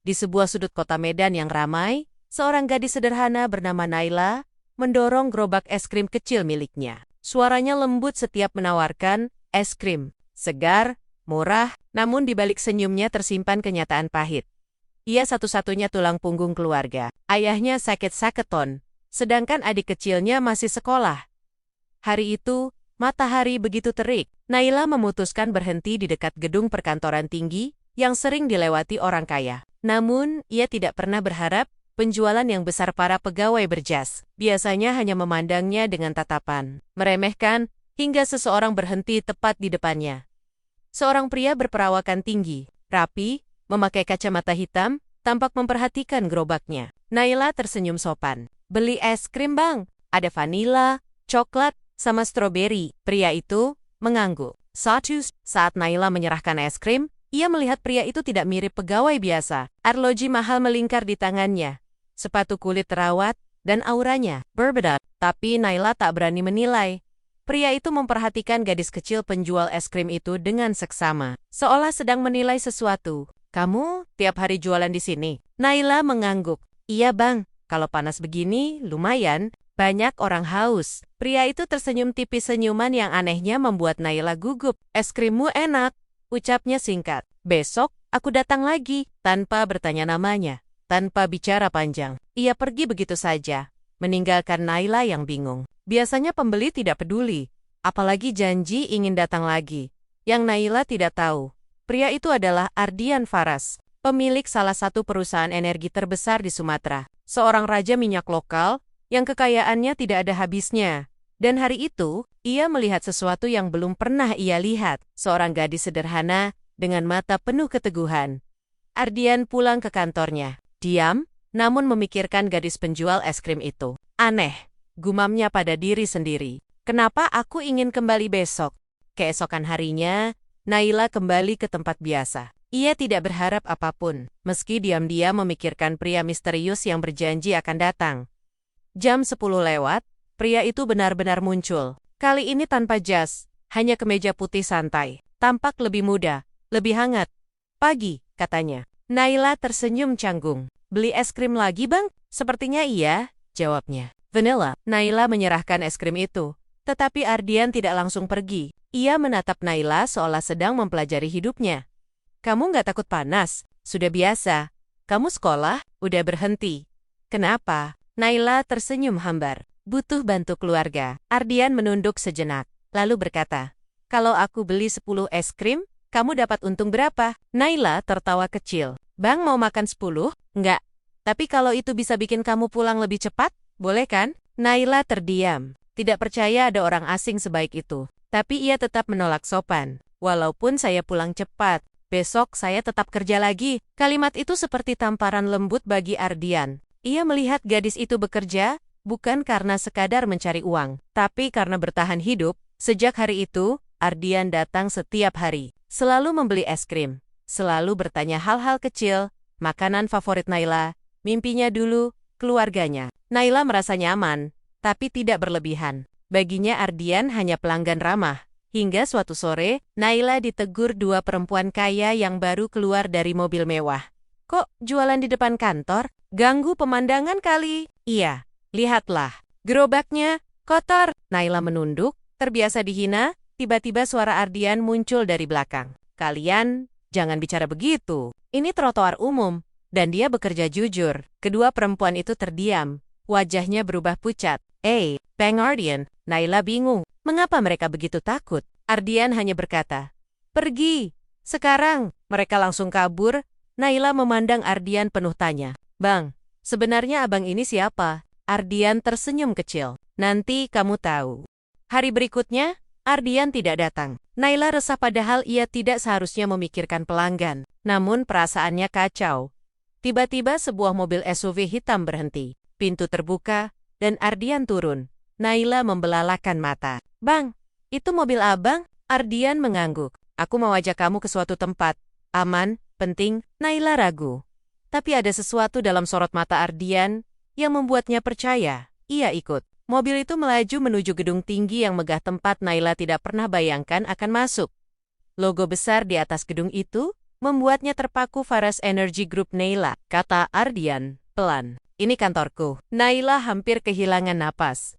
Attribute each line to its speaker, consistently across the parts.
Speaker 1: Di sebuah sudut kota Medan yang ramai, seorang gadis sederhana bernama Naila mendorong gerobak es krim kecil miliknya. Suaranya lembut setiap menawarkan es krim, segar, murah, namun di balik senyumnya tersimpan kenyataan pahit. Ia satu-satunya tulang punggung keluarga. Ayahnya sakit saketon, sedangkan adik kecilnya masih sekolah. Hari itu, matahari begitu terik. Naila memutuskan berhenti di dekat gedung perkantoran tinggi yang sering dilewati orang kaya. Namun, ia tidak pernah berharap penjualan yang besar para pegawai berjas. Biasanya hanya memandangnya dengan tatapan meremehkan hingga seseorang berhenti tepat di depannya. Seorang pria berperawakan tinggi, rapi, memakai kacamata hitam, tampak memperhatikan gerobaknya. Naila tersenyum sopan. "Beli es krim, Bang. Ada vanila, coklat, sama stroberi." Pria itu mengangguk. Saat Naila menyerahkan es krim, ia melihat pria itu tidak mirip pegawai biasa. Arloji mahal melingkar di tangannya. Sepatu kulit terawat, dan auranya berbeda. Tapi Naila tak berani menilai. Pria itu memperhatikan gadis kecil penjual es krim itu dengan seksama, seolah sedang menilai sesuatu. "Kamu tiap hari jualan di sini?" Naila mengangguk. "Iya, Bang. Kalau panas begini, lumayan. Banyak orang haus." Pria itu tersenyum tipis, senyuman yang anehnya membuat Naila gugup. "Es krimmu enak," ucapnya singkat. "Besok, aku datang lagi." Tanpa bertanya namanya, tanpa bicara panjang, ia pergi begitu saja, meninggalkan Naila yang bingung. Biasanya pembeli tidak peduli, apalagi janji ingin datang lagi. Yang Naila tidak tahu, pria itu adalah Ardian Faras, pemilik salah satu perusahaan energi terbesar di Sumatera. Seorang raja minyak lokal yang kekayaannya tidak ada habisnya. Dan hari itu, ia melihat sesuatu yang belum pernah ia lihat. Seorang gadis sederhana dengan mata penuh keteguhan. Ardian pulang ke kantornya. Diam, namun memikirkan gadis penjual es krim itu. "Aneh," gumamnya pada diri sendiri. "Kenapa aku ingin kembali besok?" Keesokan harinya, Naila kembali ke tempat biasa. Ia tidak berharap apapun, meski diam-diam memikirkan pria misterius yang berjanji akan datang. Jam 10 lewat, pria itu benar-benar muncul. Kali ini tanpa jas, hanya kemeja putih santai. Tampak lebih muda, lebih hangat. "Pagi," katanya. Naila tersenyum canggung. "Beli es krim lagi, Bang?" "Sepertinya iya," jawabnya. "Vanilla." Naila menyerahkan es krim itu. Tetapi Ardian tidak langsung pergi. Ia menatap Naila seolah sedang mempelajari hidupnya. "Kamu nggak takut panas? Sudah biasa. Kamu sekolah? Udah berhenti." "Kenapa?" Naila tersenyum hambar. "Butuh bantu keluarga." Ardian menunduk sejenak, lalu berkata, "Kalau aku beli 10 es krim, kamu dapat untung berapa?" Naila tertawa kecil. "Bang mau makan 10? Enggak. Tapi kalau itu bisa bikin kamu pulang lebih cepat, boleh kan?" Naila terdiam. Tidak percaya ada orang asing sebaik itu. Tapi ia tetap menolak sopan. "Walaupun saya pulang cepat, besok saya tetap kerja lagi." Kalimat itu seperti tamparan lembut bagi Ardian. Ia melihat gadis itu bekerja, bukan karena sekadar mencari uang, tapi karena bertahan hidup. Sejak hari itu, Ardian datang setiap hari. Selalu membeli es krim. Selalu bertanya hal-hal kecil, makanan favorit Naila, mimpinya dulu, keluarganya. Naila merasa nyaman, tapi tidak berlebihan. Baginya Ardian hanya pelanggan ramah. Hingga suatu sore, Naila ditegur dua perempuan kaya yang baru keluar dari mobil mewah. "Kok jualan di depan kantor? Ganggu pemandangan kali?" "Iya, lihatlah. Gerobaknya kotor." Naila menunduk, terbiasa dihina. Tiba-tiba suara Ardian muncul dari belakang. "Kalian jangan bicara begitu. Ini trotoar umum, dan dia bekerja jujur." Kedua perempuan itu terdiam. Wajahnya berubah pucat. Bang Ardian." Naila bingung. Mengapa mereka begitu takut? Ardian hanya berkata, "Pergi. Sekarang." Mereka langsung kabur. Naila memandang Ardian penuh tanya. "Bang, sebenarnya abang ini siapa?" Ardian tersenyum kecil. "Nanti kamu tahu." Hari berikutnya, Ardian tidak datang. Naila resah padahal ia tidak seharusnya memikirkan pelanggan. Namun perasaannya kacau. Tiba-tiba sebuah mobil SUV hitam berhenti. Pintu terbuka, dan Ardian turun. Naila membelalakan mata. "Bang, itu mobil abang?" Ardian mengangguk. "Aku mau ajak kamu ke suatu tempat. Aman, penting." Naila ragu. Tapi ada sesuatu dalam sorot mata Ardian yang membuatnya percaya. Ia ikut. Mobil itu melaju menuju gedung tinggi yang megah tempat Naila tidak pernah bayangkan akan masuk. Logo besar di atas gedung itu membuatnya terpaku Faras Energy Group Naila, kata Ardian, pelan. Ini kantorku. Naila hampir kehilangan napas.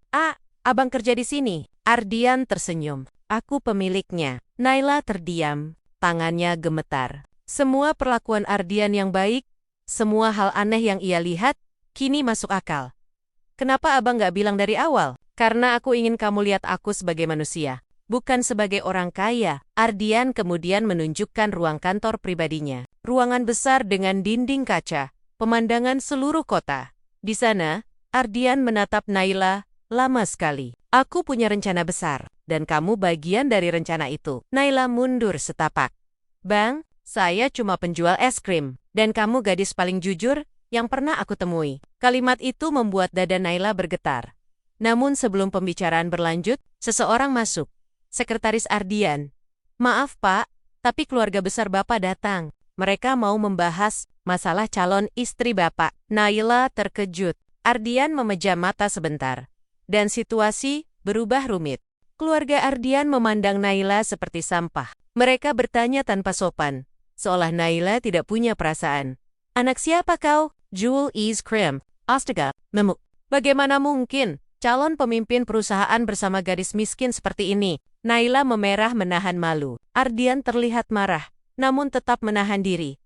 Speaker 1: Abang kerja di sini. Ardian tersenyum. Aku pemiliknya. Naila terdiam, tangannya gemetar. Semua perlakuan Ardian yang baik, semua hal aneh yang ia lihat, kini masuk akal. Kenapa abang gak bilang dari awal? Karena aku ingin kamu lihat aku sebagai manusia, bukan sebagai orang kaya. Ardian kemudian menunjukkan ruang kantor pribadinya. Ruangan besar dengan dinding kaca, pemandangan seluruh kota. Di sana, Ardian menatap Naila lama sekali. Aku punya rencana besar, dan kamu bagian dari rencana itu. Naila mundur setapak. Bang, saya cuma penjual es krim, dan kamu gadis paling jujur yang pernah aku temui. Kalimat itu membuat dada Naila bergetar. Namun sebelum pembicaraan berlanjut, seseorang masuk. Sekretaris Ardian. Maaf Pak, tapi keluarga besar Bapak datang. Mereka mau membahas masalah calon istri Bapak. Naila terkejut. Ardian memejam mata sebentar. Dan situasi berubah rumit. Keluarga Ardian memandang Naila seperti sampah. Mereka bertanya tanpa sopan, seolah Naila tidak punya perasaan. Anak siapa kau? Jewel is Cream. Astaga, memuk. Bagaimana mungkin calon pemimpin perusahaan bersama gadis miskin seperti ini? Naila memerah menahan malu. Ardian terlihat marah, namun tetap menahan diri.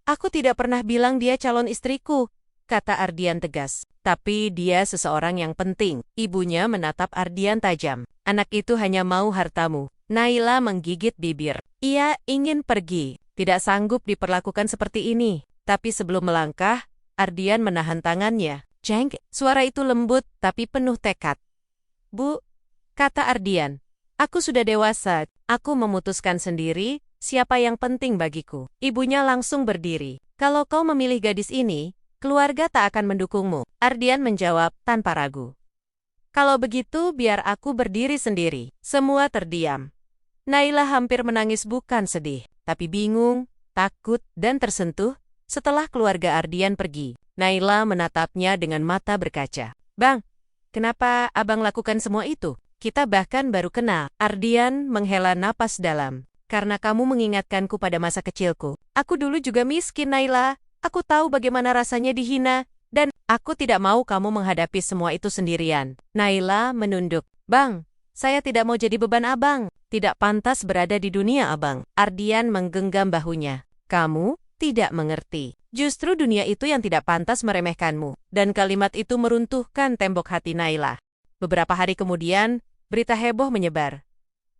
Speaker 1: Aku tidak pernah bilang dia calon istriku, kata Ardian tegas. Tapi dia seseorang yang penting. Ibunya menatap Ardian tajam. Anak itu hanya mau hartamu. Naila menggigit bibir. Ia ingin pergi, tidak sanggup diperlakukan seperti ini. Tapi sebelum melangkah, Ardian menahan tangannya. Jeng, suara itu lembut tapi penuh tekad. Bu, kata Ardian, aku sudah dewasa. Aku memutuskan sendiri siapa yang penting bagiku. Ibunya langsung berdiri. Kalau kau memilih gadis ini, keluarga tak akan mendukungmu. Ardian menjawab tanpa ragu. Kalau begitu, biar aku berdiri sendiri. Semua terdiam. Naila hampir menangis bukan sedih, tapi bingung, takut, dan tersentuh setelah keluarga Ardian pergi. Naila menatapnya dengan mata berkaca. Bang, kenapa abang lakukan semua itu? Kita bahkan baru kenal. Ardian menghela napas dalam. Karena kamu mengingatkanku pada masa kecilku. Aku dulu juga miskin, Naila. Aku tahu bagaimana rasanya dihina, dan aku tidak mau kamu menghadapi semua itu sendirian. Naila menunduk. Bang, saya tidak mau jadi beban abang. Tidak pantas berada di dunia abang. Ardian menggenggam bahunya. Kamu tidak mengerti. Justru dunia itu yang tidak pantas meremehkanmu. Dan kalimat itu meruntuhkan tembok hati Naila. Beberapa hari kemudian, berita heboh menyebar.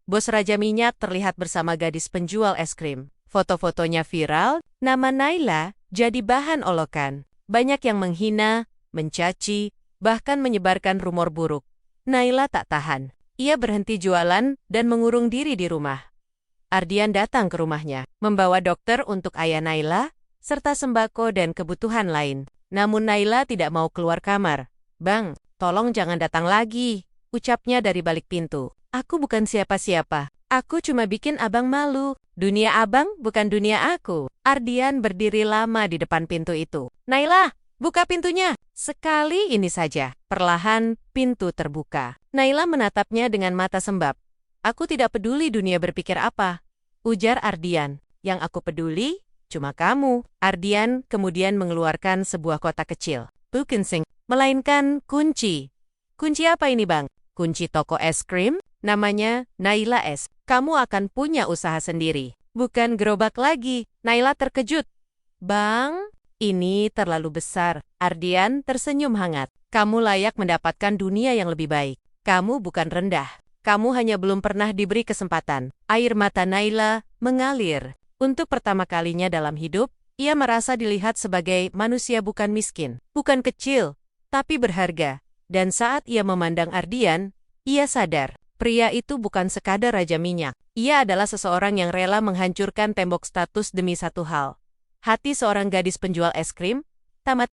Speaker 1: Bos Raja Minyak terlihat bersama gadis penjual es krim. Foto-fotonya viral, nama Naila jadi bahan olokan. Banyak yang menghina, mencaci, bahkan menyebarkan rumor buruk. Naila tak tahan. Ia berhenti jualan dan mengurung diri di rumah. Ardian datang ke rumahnya, membawa dokter untuk ayah Naila, serta sembako dan kebutuhan lain. Namun Naila tidak mau keluar kamar. Bang, tolong jangan datang lagi, ucapnya dari balik pintu. Aku bukan siapa-siapa. Aku cuma bikin abang malu. Dunia abang bukan dunia aku. Ardian berdiri lama di depan pintu itu. Naila, buka pintunya. Sekali ini saja. Perlahan, pintu terbuka. Naila menatapnya dengan mata sembab. Aku tidak peduli dunia berpikir apa. Ujar Ardian. Yang aku peduli, cuma kamu. Ardian kemudian mengeluarkan sebuah kotak kecil. Bukan sing, melainkan kunci. Kunci apa ini, Bang? Kunci toko es krim? Namanya Naila Es. Kamu akan punya usaha sendiri. Bukan gerobak lagi. Naila terkejut. Bang, ini terlalu besar. Ardian tersenyum hangat. Kamu layak mendapatkan dunia yang lebih baik. Kamu bukan rendah. Kamu hanya belum pernah diberi kesempatan. Air mata Naila mengalir. Untuk pertama kalinya dalam hidup, ia merasa dilihat sebagai manusia bukan miskin. Bukan kecil, tapi berharga. Dan saat ia memandang Ardian, ia sadar. Pria itu bukan sekadar raja minyak. Ia adalah seseorang yang rela menghancurkan tembok status demi satu hal. Hati seorang gadis penjual es krim. Tamat.